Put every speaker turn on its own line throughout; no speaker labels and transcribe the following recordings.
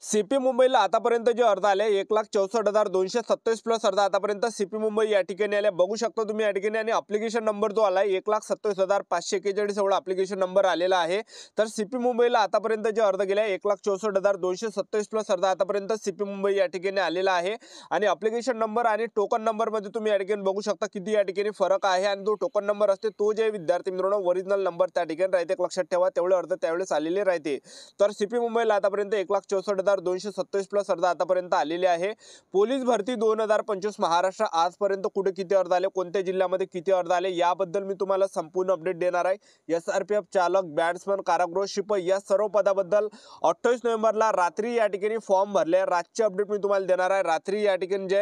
CP मुंबईला आतापर्यंत जे अर्ज आले 1,64,227 प्लस अर्ज आतापर्यंत सीपी मुंबई या ठिकाणी आले बघू शकता तुम्ही या ठिकाणी। आणि ॲप्लिकेशन नंबर जो आला 1,27,541 एवढा ॲप्लिकेशन नंबर आलेला आहे। तर सीपी मुंबईला आतापर्यंत जे अर्ज गेले 1,64,227 प्लस अर्ज आतापर्यंत सीपी मुंबई या ठिकाणी आलेला आहे। आणि ॲप्लिकेशन नंबर आणि टोकन नंबर मध्ये तुम्ही या ठिकाणी बघू शकता किती या ठिकाणी फरक आहे। आणि जो टोकन नंबर असते तो जे विद्यार्थी मित्रांनो ओरिजिनल नंबर त्या ठिकाणी राहते, लक्षात ठेवा तेवढे अर्ज त्यावेळेस आलेले राहते। तर सीपी मुंबईला आतापर्यंत 1,64,227 प्लस अर्ज आतापर्यंत आलेले आहे। पोलीस भरती 2025 महाराष्ट्र आजपर्यंत कुठे किती अर्ज आले, कोणत्या जिल्ह्यामध्ये किती अर्ज आले याबद्दल मी तुम्हाला संपूर्ण अपडेट देणार आहे। SRPF चालक, बॅट्समन, कारागृह शिपाई या सर्व पदाबद्दल 28 नोव्हेंबरला रात्री या ठिकाणी फॉर्म भरले। रातची अपडेट मी तुम्हाला देणार आहे। रात्री या ठिकाणी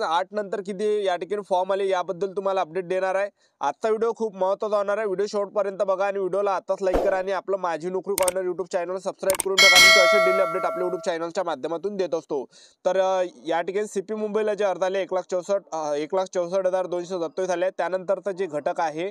8 नंतर किती या ठिकाणी फॉर्म आले याबद्दल तुम्हाला अपडेट देणार आहे। आजचा व्हिडिओ खूप महत्त्वाचा होणार आहे। व्हिडिओ शेवटपर्यंत बघा आणि व्हिडिओला आताच लाईक करा आणि आपलं माझी नोकरी कॉर्नर YouTube चॅनल सबस्क्राइब करून टाका। मी असे डेली अपडेट आपल्या YouTube चॅनलच्या माध्यमातून देत असतो। तर या ठिकाणी सीपी मुंबईला जे अर्ज आले 1,64,227 आले। त्यानंतरचा जे घटक आहे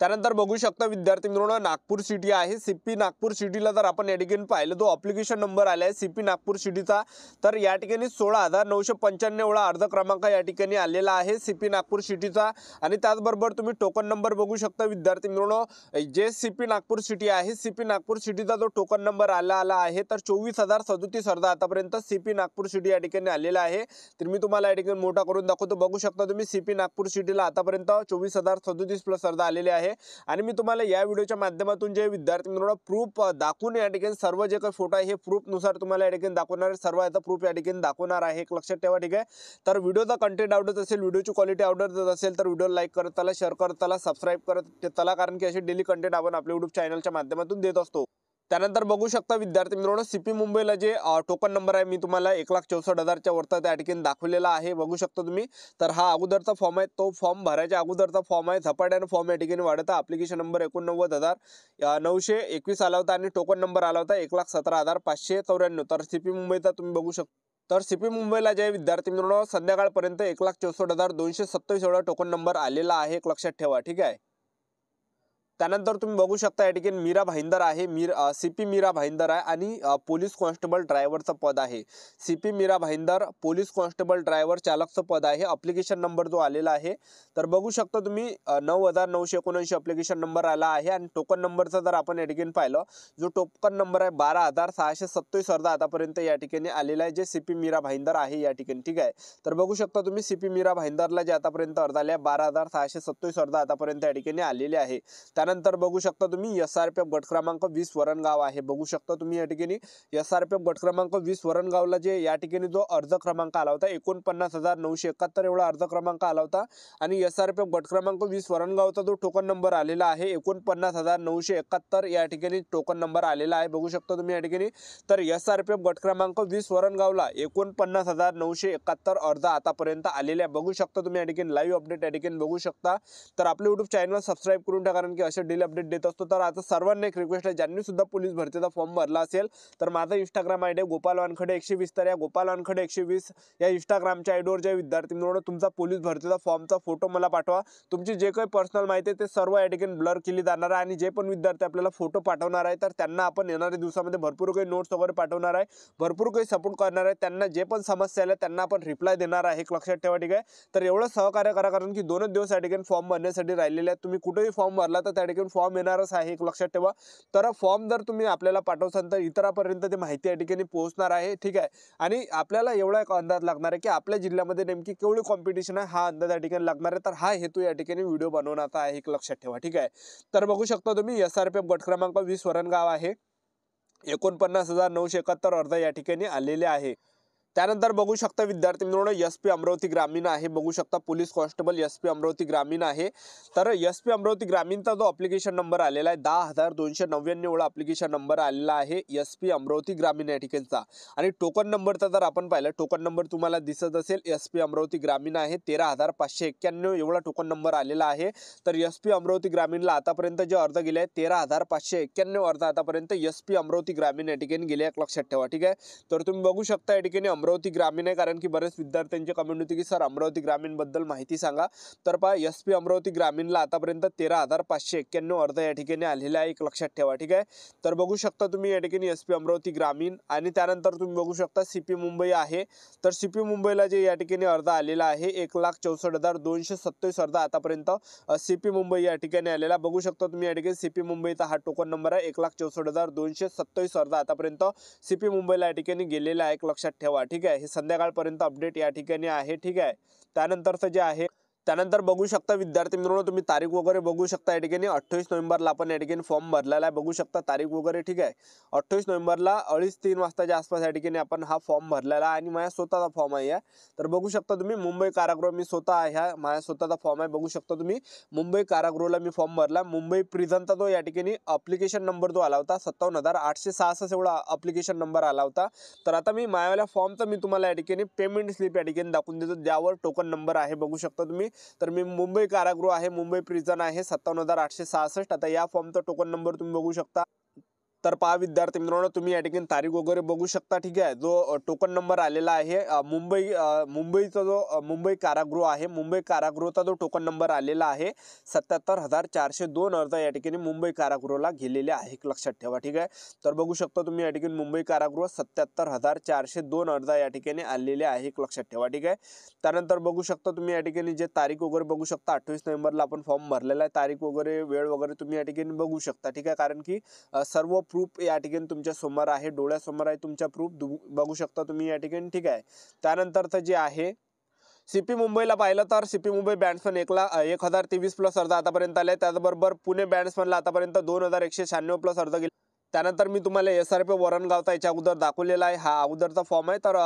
त्यानंतर बघू शकता विद्यार्थी मित्रांनो नागपूर सिटी आहे। सीपी नागपूर सिटीला जर आपण या ठिकाणी पाहिलं तो ॲप्लिकेशन नंबर आलाय सीपी नागपूर सिटीचा, तर या ठिकाणी 16,995 एवढा अर्ज क्रमांक या ठिकाणी आलेला आहे सीपी नागपूर सिटीचा। आणि त्याचबरोबर तुम्ही टोकन नंबर बघू शकता विद्यार्थी मित्रांनो, जे सीपी नागपूर सिटी आहे सीपी नागपूर सिटीचा जो टोकन नंबर आला आहे तर 24,037 अर्ज आतापर्यंत सीपी नागपूर सिटी या ठिकाणी आलेला आहे। तर मी तुम्हाला या ठिकाणी मोठा करून दाखवतो, बघू शकता तुम्ही सीपी नागपूर सिटीला आतापर्यंत 24,037 प्लस अर्ज आलेले आहे। आणि मी तुम्हाला या व्हिडिओच्या माध्यमातून जे विद्यार्थी मित्रांनो प्रूफ दाखवून या ठिकाणी सर्व जे काही फोटो आहे हे प्रूफ नुसार तुम्हाला या ठिकाणी दाखवणार आहे। सर्व याचा प्रूफ या ठिकाणी दाखवणार आहे, एक लक्षात ठेवा, ठीक आहे। तर व्हिडिओचा कंटेंट आवडत असेल, व्हिडिओची क्वालिटी आवडत असेल तर व्हिडिओ लाईक करत चला, शेअर करत चला, सबस्क्राइब करत चला, कारण की असे डेली कंटेंट आपण आपल्या YouTube चॅनलच्या माध्यमातून देत असतो। त्यानंतर बघू शकता विद्यार्थी मित्रांनो सीपी मुंबईला जे टोकन नंबर आहे मी तुम्हाला 1,64,000च्या वरता त्या ठिकाणी दाखवलेला आहे, बघू शकता तुम्ही। तर हा अगोदरचा फॉर्म आहे, तो फॉर्म भरायच्या अगोदरचा फॉर्म आहे। झपाट्याने फॉर्म या ठिकाणी वाढता। ॲप्लिकेशन नंबर 89,921 आला होता आणि टोकन नंबर आला होता 1,17,594। तर सीपी मुंबईचा तुम्ही बघू शकता। तर सीपी मुंबईला जे विद्यार्थी मित्रांनो संध्याकाळपर्यंत 1,64,227 एवढा टोकन नंबर आलेला आहे, एक लक्षात ठेवा, ठीक आहे। त्यानंतर तुम्ही बघू शकता या ठिकाणी मीरा भाईंदर आहे, सीपी मीरा भाईंदर आहे आणि पोलीस कॉन्स्टेबल ड्रायव्हरचं पद आहे। CP Mira Bhayandar police constable driver चालकचं पद आहे। ॲप्लिकेशन नंबर जो आलेला आहे तर बघू शकता तुम्ही 9,979 ॲप्लिकेशन नंबर आला आहे। आणि टोकन नंबरचा जर आपण या ठिकाणी पाहिलं, जो टोकन नंबर आहे 12,627 अर्ज आतापर्यंत या ठिकाणी आलेला आहे, जे सीपी मीरा भाईंदर आहे या ठिकाणी, ठीक आहे। तर बघू शकता तुम्ही सीपी मीरा भाईंदरला जे आतापर्यंत अर्ज आले 12,627 अर्ज आतापर्यंत या ठिकाणी आलेले आहे। त्यानंतर बघू शकता तुम्ही SRPF गट क्रमांक 20 वरणगाव आहे, बघू शकता तुम्ही या ठिकाणी SRPF गट क्रमांक 20 वरणगावला जे या ठिकाणी जो अर्ज क्रमांक आला होता 49,971 एवढा अर्ज क्रमांक आला होता। आणि SRPF गट क्रमांक 20 वरणगावचा जो टोकन नंबर आलेला आहे 49,971 या ठिकाणी टोकन नंबर आलेला आहे, बघू शकता तुम्ही या ठिकाणी। तर SRPF गट क्रमांक 20 वरणगावला 49,971 अर्ज आतापर्यंत आलेले आहे, बघू शकता तुम्ही या ठिकाणी लाईव्ह अपडेट या ठिकाणी बघू शकता। तर आपले YouTube चॅनल सबस्क्राइब करून टाका, कारण की असे डेली अपडेट देत असतो। तर आता सर्वांना एक रिक्वेस्ट आहे, ज्यांनी सुद्धा पोलीस भरतीचा फॉर्म भरला असेल तर माझा इंस्टाग्राम आयडी गोपाल वानखडे 120, तर या गोपाल वानखडे 120 या इंस्टाग्रामच्या आयडीवर जे विद्यार्थी मित्रांनो तुमचा पोलीस भरतीचा फॉर्मचा फोटो मला पाठवा। तुमची जे काही पर्सनल माहिती आहे ते सर्व या ठिकाणी ब्लर केली जाणार आहे। आणि जे पण विद्यार्थी आपल्याला फोटो पाठवणार आहे तर त्यांना आपण येणाऱ्या दिवसामध्ये भरपूर काही नोट्स वगैरे पाठवणार आहे, भरपूर काही सपोर्ट करणार आहे। त्यांना जे पण समस्या आल्या त्यांना आपण रिप्लाय देणार आहे, एक लक्षात ठेवा, ठीक आहे। तर एवढं सहकार्य करा, कारण की 2 दिवस या ठिकाणी फॉर्म भरण्यासाठी राहिलेले आहेत। तुम्ही कुठेही फॉर्म भरला तर त्या ठिकाणी फॉर्म येणारच आहे, एक लक्षात ठेवा। तर फॉर्म जर तुम्ही आपल्याला पाठवसाल तर इतरांपर्यंत ती माहिती या ठिकाणी पोहोचणार आहे, ठीक आहे। आणि आपल्याला एवढा एक अंदाज लागणार आहे की आपल्या जिल्ह्यामध्ये नेमकी केवढी कॉम्पिटिशन आहे, हा अंदाज या ठिकाणी लागणार आहे। तर हा हेतू या ठिकाणी व्हिडिओ बनवण्याचा आहे, एक लक्षात ठेवा, ठीक आहे। तर बघू शकता तुम्ही SRPF गट क्रमांक 20 वरणगाव आहे, 49,971 अर्ज या ठिकाणी आलेले आहे। त्यानंतर बघू शकता विद्यार्थी मित्रांनो SP अमरावती ग्रामीण आहे, बघू शकता पोलीस कॉन्स्टेबल SP अमरावती ग्रामीण आहे। तर SP अमरावती ग्रामीणचा जो ॲप्लिकेशन नंबर आलेला आहे 10,299 एवढा ॲप्लिकेशन नंबर आलेला आहे SP अमरावती ग्रामीण या ठिकाणचा। आणि टोकन नंबरचा जर आपण पाहिलं, टोकन नंबर तुम्हाला दिसत असेल SP अमरावती ग्रामीण आहे, 13,591 एवढा टोकन नंबर आलेला आहे। तर SP अमरावती ग्रामीणला आतापर्यंत जे अर्ज गेले आहेत 13,591 अर्ज आतापर्यंत SP अमरावती ग्रामीण या ठिकाणी गेले, एक लक्षात ठेवा, ठीक आहे। तर तुम्ही बघू शकता या ठिकाणी अमरावती ग्रामीण आहे, कारण की बरेच विद्यार्थ्यांची कमेंट होती की सर अमरावती ग्रामीण बद्दल माहिती सांगा. तर पहा SP अमरावती ग्रामीणला आतापर्यंत 13,591 अर्ज या ठिकाणी आलेले आहे, एक लक्षात ठेवा. ठीक आहे. तर बघू शकता तुम्ही या ठिकाणी SP अमरावती ग्रामीण आणि त्यानंतर तुम्ही बघू शकता CP मुंबई आहे. तर CP मुंबईला जे या ठिकाणी अर्ज आलेला आहे 1,64,227 अर्ज आतापर्यंत CP मुंबई या ठिकाणी आलेला बघू शकता तुम्ही. या ठिकाणी CP मुंबईचा हा टोकन नंबर आहे. 1,64,227 अर्ज आतापर्यंत CP मुंबईला या ठिकाणी गेलेला आहे, एक लक्षात ठेवा. ठीक आहे. हे संध्याकाळपर्यंत अपडेट या ठिकाणी आहे. ठीक आहे. त्यानंतरचं जे आहे त्यानंतर बघू शकता विद्यार्थी मित्रांनो, तुम्ही तारीख वगैरे बघू शकता. या ठिकाणी 28 नोव्हेंबरला आपण या ठिकाणी फॉर्म भरलेला आहे, बघू शकता तारीख वगैरे. ठीक आहे. 28 नोव्हेंबरला 2:30-3 वाजताच्या आसपास या ठिकाणी आपण हा फॉर्म भरलेला आहे आणि माझ्या स्वतःचा फॉर्म आहे. तर बघू शकता तुम्ही मुंबई कारागृह मी स्वतः ह्या माझ्या स्वतःचा फॉर्म आहे, बघू शकता तुम्ही. मुंबई कारागृहला मी फॉर्म भरला. मुंबई प्रिझनचा जो या ठिकाणी अप्लिकेशन नंबर जो आला होता 57,866 एवढा अप्लिकेशन नंबर आला होता. तर आता मी माझ्यावाल्या फॉर्मचा मी तुम्हाला या ठिकाणी पेमेंट स्लिप या ठिकाणी दाखवून देतो, ज्यावर टोकन नंबर आहे, बघू शकता तुम्ही. तर मी मुंबई कारागृह आहे, मुंबई प्रिझन आहे 57,866. आता या फॉर्मचा टोकन नंबर तुम्ही बघू शकता. तर पहा विद्यार्थी मित्रांनो, तुम्ही या ठिकाणी तारीख वगैरे बघू शकता. ठीक आहे. जो टोकन नंबर आलेला आहे मुंबईचा जो मुंबई कारागृह आहे, मुंबई कारागृहचा जो टोकन नंबर आलेला आहे 77,402 अर्ज या ठिकाणी मुंबई कारागृहाला गेलेले आहे, एक लक्षात ठेवा. ठीक आहे. तर बघू शकता तुम्ही या ठिकाणी मुंबई कारागृह 77,402 अर्ज या ठिकाणी आलेले आहे, एक लक्षात ठेवा. ठीक आहे. त्यानंतर बघू शकता तुम्ही या ठिकाणी जे तारीख वगैरे बघू शकता 28 नोव्हेंबरला आपण फॉर्म भरलेला आहे. तारीख वगैरे वेळ वगैरे तुम्ही या ठिकाणी बघू शकता. ठीक आहे. कारण की सर्व प्रूफ या ठिकाणी तुमच्या समोर आहे, डोळ्यासमोर आहे तुमच्या प्रूफ बघू शकता तुम्ही या ठिकाणी. ठीक आहे. त्यानंतरचं जे आहे CP मुंबईला पाहिलं तर CP मुंबई बॅट्समन 1,023 प्लस अर्ज आतापर्यंत आले. त्याचबरोबर पुणे बॅट्समनला आतापर्यंत 2,196 प्लस अर्ज गेले. त्यानंतर मी तुम्हाला SRP वरणगावचा याच्या अगोदर दाखवलेला आहे, हा अगोदरचा फॉर्म आहे. तर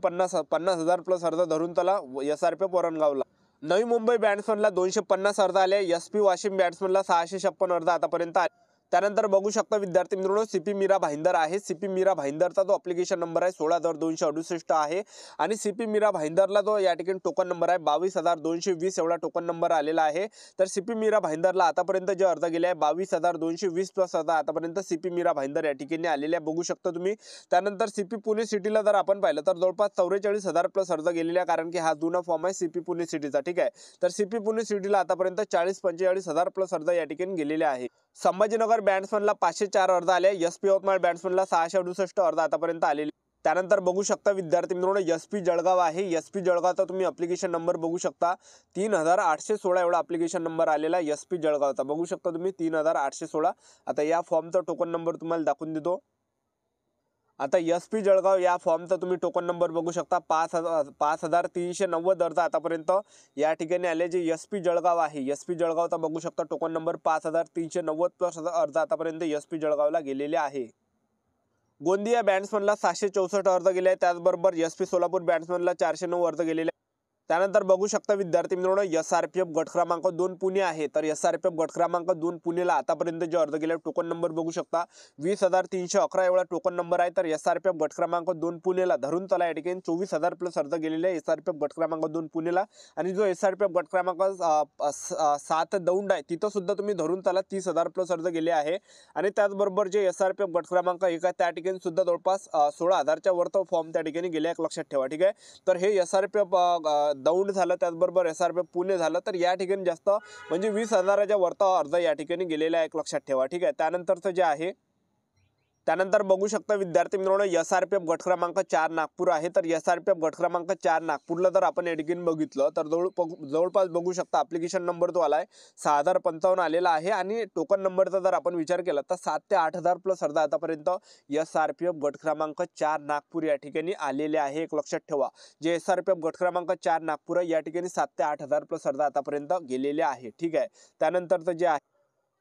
50,000 प्लस अर्ज धरून त्याला SRP वरणगावला. नवी मुंबई बॅट्समनला 250 अर्ज आले. SP वाशिम बॅट्समनला 656 अर्ज आतापर्यंत आले. त्यानंतर बघू शकता विद्यार्थी मित्रांनो CP मीरा भाईंदर आहे. CP मीरा भाईंदरचा जो अप्लिकेशन नंबर आहे 16,268 आहे आणि CP मीरा भाईंदरला जो या ठिकाणी टोकन नंबर आहे 22,220 एवढा टोकन नंबर आलेला आहे. तर CP मीरा भाईंदरला आतापर्यंत जे अर्ज गेले आहे 22,220 प्लस अर्ज आतापर्यंत CP मीरा भाईंदर या ठिकाणी आलेले आहे, बघू शकता तुम्ही. त्यानंतर CP पुणे सिटीला जर आपण पाहिलं तर जवळपास 44,000 प्लस अर्ज गेलेले आहे, कारण की हा जुना फॉर्म आहे CP पुणे सिटीचा. ठीक आहे. तर CP पुणे सिटीला आतापर्यंत 40-45,000 प्लस अर्ज या ठिकाणी गेलेले आहे. संभाजीनगर बॅट्समनला 504 अर्ज आले. SP यवतमाळ बॅट्समनला 668 अर्ज आतापर्यंत आलेले. त्यानंतर बघू शकता विद्यार्थी मित्रांनो SP जळगाव आहे. SP जळगावचा तुम्ही अप्लिकेशन नंबर बघू शकता 3,816 एवढा अप्लिकेशन नंबर आलेला SP जळगावचा, बघू शकता तुम्ही 3,816. आता या फॉर्मचा टोकन नंबर तुम्हाला दाखवून देतो. आता SP जळगाव या फॉर्मचा तुम्ही टोकन नंबर बघू शकता 5,390 अर्ज आतापर्यंत या ठिकाणी आले. जे SP जळगाव आहे SP जळगावचा बघू शकता टोकन नंबर 5,390 प्लस अर्ज आतापर्यंत SP जळगावला गेलेले आहे. गोंदिया बॅट्समनला 764 अर्ज गेले. त्याचबरोबर SP सोलापूर बॅट्समनला 409 अर्ज गेलेले. त्यानंतर बघू शकता विद्यार्थी मित्रांनो SRPF गट क्रमांक 2 पुणे आहे. तर SRPF गट क्रमांक 2 पुणेला आतापर्यंत जे अर्ज गेले टोकन नंबर बघू शकता 20,311 एवढा टोकन नंबर आहे. तर SRPF गट क्रमांक 2 पुणेला धरून चला या ठिकाणी 24,000 प्लस अर्ज गेलेले आहे SRPF गट क्रमांक 2 पुणेला. आणि जो SRPF गट क्रमांक 7 दौंड आहे तिथं सुद्धा तुम्ही धरून चला 30,000 प्लस अर्ज गेले आहे. आणि त्याचबरोबर जे SRPF गट क्रमांक 1 आहे त्या ठिकाणी सुद्धा जवळपास 16,000च्या वर फॉर्म त्या ठिकाणी गेले, एक लक्षात ठेवा. ठीक आहे. तर हे SRPF दौंड झालं, त्याचबरोबर SRPF पुणे झालं. तर या ठिकाणी जास्त म्हणजे 20,000च्या वरता अर्ज या ठिकाणी गेलेला आहे, एक लक्षात ठेवा. ठीक आहे. त्यानंतरचं जे आहे त्यानंतर बघू शकता विद्यार्थी मित्रांनो SRPF गट क्रमांक 4 नागपूर आहे. तर SRPF गट क्रमांक 4 नागपूरला जर आपण या ठिकाणी बघितलं तर जवळपास बघू शकता अप्लिकेशन नंबर जो आलाय 6,055 आलेला आहे. आणि टोकन नंबरचा जर आपण विचार केला तर 7 ते 8,000 प्लस अर्ज आतापर्यंत SRPF गट क्रमांक 4 नागपूर या ठिकाणी आलेले आहे, एक लक्षात ठेवा. जे SRPF गट क्रमांक 4 नागपूर या ठिकाणी 7 ते 8,000 प्लस अर्ज आतापर्यंत गेलेले आहे. ठीक आहे. त्यानंतरचं जे आहे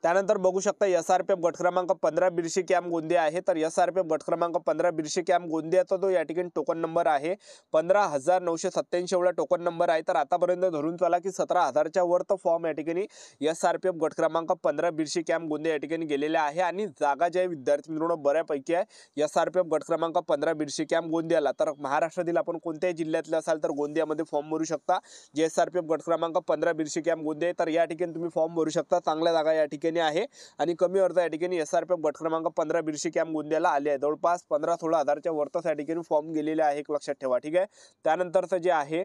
त्यानंतर बघू शकता SRPF गट क्रमांक 15 बिरशी कॅम्प गोंदिया आहे. तर SRPF गट क्रमांक 15 बिरशी कॅम्प गोंदियाचा जो या ठिकाणी टोकन नंबर आहे 15,987 एवढा टोकन नंबर आहे. तर आतापर्यंत धरून चला की 17,000च्या वर तो फॉर्म या ठिकाणी SRPF गट क्रमांक 15 बिरशी कॅम्प गोंदिया या ठिकाणी गेलेले आहे. आणि जागा जे विद्यार्थी मित्रांनो बऱ्यापैकी आहे SRPF गट क्रमांक 15 बिरशी कॅम्प गोंदियाला. तर महाराष्ट्रातील आपण कोणत्याही जिल्ह्यातले असाल तर गोंदियामध्ये फॉर्म भरू शकता. जे SRPF गट क्रमांक 15 बिरशी कॅम्प गोंदिया तर या ठिकाणी तुम्ही फॉर्म भरू शकता. चांगल्या जागा या ठिकाणी ठिकाणी आहे आणि कमी अर्ज या ठिकाणी SRPF गट क्रमांक 15 बिरशी कॅम्प गोंदियाला आले आहे. जवळपास 15-16 हजारच्या वरतच या ठिकाणी फॉर्म गेलेले आहे, एक लक्षात ठेवा. ठीक आहे. त्यानंतरचं जे आहे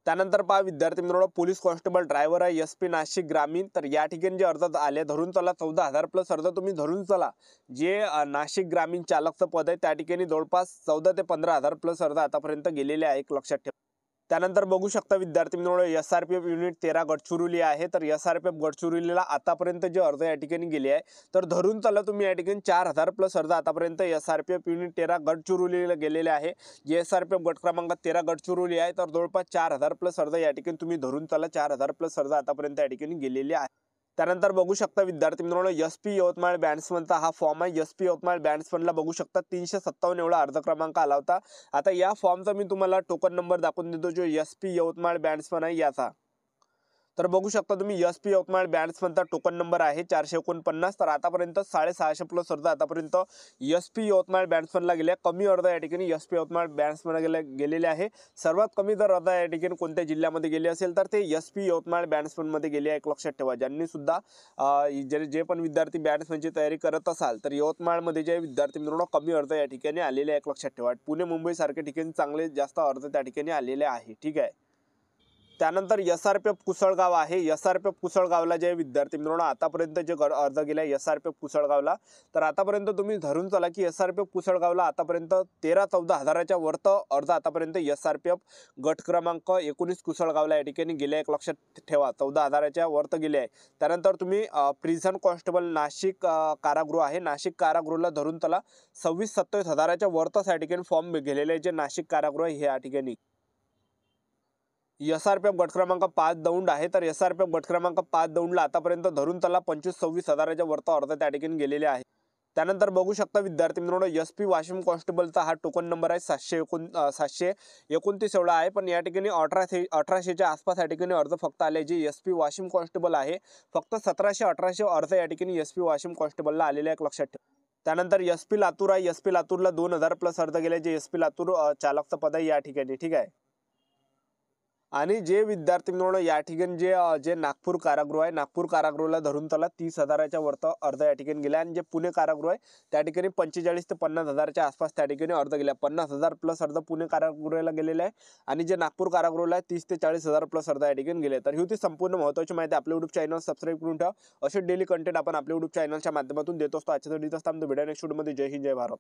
त्यानंतर पहा विद्यार्थी मित्रांनो, पोलीस कॉन्स्टेबल ड्रायव्हर आहे SP नाशिक ग्रामीण. तर या ठिकाणी जे अर्ज आले धरून चला 14,000 प्लस अर्ज तुम्ही धरून चला. जे नाशिक ग्रामीण चालकचं पद आहे त्या ठिकाणी जवळपास 14 ते 15,000 प्लस अर्ज आतापर्यंत गेलेले आहे, एक लक्षात ठेवा. त्यानंतर बघू शकता विद्यार्थी मित्रांनो, SRPF युनिट 13 गडचिरोली आहे. तर SRPF गडचिरोलीला आतापर्यंत जे अर्ज या ठिकाणी गेले आहे तर धरून चला तुम्ही या ठिकाणी 4,000 प्लस अर्ज आतापर्यंत SRPF युनिट 13 गडचिरोलीला गेलेले आहे. जे SRPF गट क्रमांक 13 गडचिरोली आहे तर जवळपास 4,000 प्लस अर्ज या ठिकाणी तुम्ही धरून चला 4,000 प्लस अर्ज आतापर्यंत या ठिकाणी गेलेले आहे. त्यानंतर बघू शकता विद्यार्थी मित्रांनो, SP यवतमाळ बॅट्समनचा हा फॉर्म आहे. SP यवतमाळ बॅट्समनला बघू शकता 357 एवढा अर्ज क्रमांक आला होता. आता या फॉर्मचा मी तुम्हाला टोकन नंबर दाखवून देतो, जो SP यवतमाळ बॅट्समन आहे याचा. तर बघू शकता तुम्ही SP यवतमाळ बॅट्समनचा टोकन नंबर आहे 449. तर आतापर्यंत 650 प्लस अर्ज आतापर्यंत SP यवतमाळ बॅट्समनला गेले. कमी अर्ज या ठिकाणी SP यवतमाळ बॅट्समनला गेलेले आहे. सर्वात कमी जर अर्ज या ठिकाणी कोणत्या जिल्ह्यामध्ये गेले असेल तर ते SP यवतमाळ बॅट्समनमध्ये गेले आहे, एक लक्षात ठेवा. ज्यांनी सुद्धा जे पण विद्यार्थी बॅट्समनची तयारी करत असाल तर यवतमाळमध्ये जे विद्यार्थी मित्रांनो कमी अर्ज या ठिकाणी आलेले आहे, एक लक्षात ठेवा. पुणे मुंबई सारख्या ठिकाणी चांगले जास्त अर्ज त्या ठिकाणी आलेले आहे. ठीक आहे. त्यानंतर SRPF कुसळगाव आहे. SRPF कुसळगावला जे विद्यार्थी मित्रांनो आतापर्यंत जे अर्ज गेले SRPF कुसळगावला, तर आतापर्यंत तुम्ही धरून चला की SRPF कुसळगावला आतापर्यंत 13-14 हजाराच्या वरत अर्ज आतापर्यंत SRPF गट क्रमांक 19 कुसळगावला या ठिकाणी गेले, एक लक्षात ठेवा. 14 हजाराच्या वरत गेले आहे. त्यानंतर तुम्ही प्रिझन कॉन्स्टेबल नाशिक कारागृह आहे. नाशिक कारागृहाला धरून चला 26-27 हजाराच्या वरतच या ठिकाणी फॉर्म गेलेले जे नाशिक कारागृह हे या ठिकाणी. SRPF गट क्रमांक 5 दौंड आहे. तर SRPF गट क्रमांक 5 दौंडला आतापर्यंत धरून चला 25-26 हजाराच्या वरत अर्ज त्या ठिकाणी गेलेले आहे. त्यानंतर बघू शकता विद्यार्थी मित्रांनो, SP वाशिम कॉन्स्टेबलचा हा टोकन नंबर आहे 729 एवढा आहे. पण या ठिकाणी 1800च्या आसपास या ठिकाणी अर्ज फक्त आले. जे SP वाशिम कॉन्स्टेबल आहे फक्त 1700-1800 अर्ज या ठिकाणी SP वाशिम कॉन्स्टेबलला आलेले आहे, लक्षात ठेवा. त्यानंतर SP लातूर आहे. SP लातूरला 2000 प्लस अर्ज गेले. जे SP लातूर चालकचं पद आहे या ठिकाणी. ठीक आहे. आणि जे विद्यार्थी मित्रांनो या ठिकाणी जे नागपूर कारागृह आहे, नागपूर कारागृहाला धरून चला 30 हजाराच्या वरत अर्ज या ठिकाणी गेले. आणि जे पुणे कारागृह आहे त्या ठिकाणी 45 ते 50 हजाराच्या आसपास त्या ठिकाणी अर्ज गेले. 50,000 प्लस अर्ज पुणे कारागृहाला गेलेले आहे. आणि जे नागपूर कारागृहाला आहे 30 ते 40 हजार प्लस अर्ज या ठिकाणी गेले. तर ही होती संपूर्ण महत्त्वाची माहिती. आपल्या YouTube चॅनल सबस्क्राईब करून ठेवा. असे डेली कंटेंट आपण आपल्या YouTube चॅनलच्या माध्यमातून देत असतो. आजच्या व्हिडिओ नेक्स्ट व्हिडिओमध्ये. जय हिंद, जय भारत.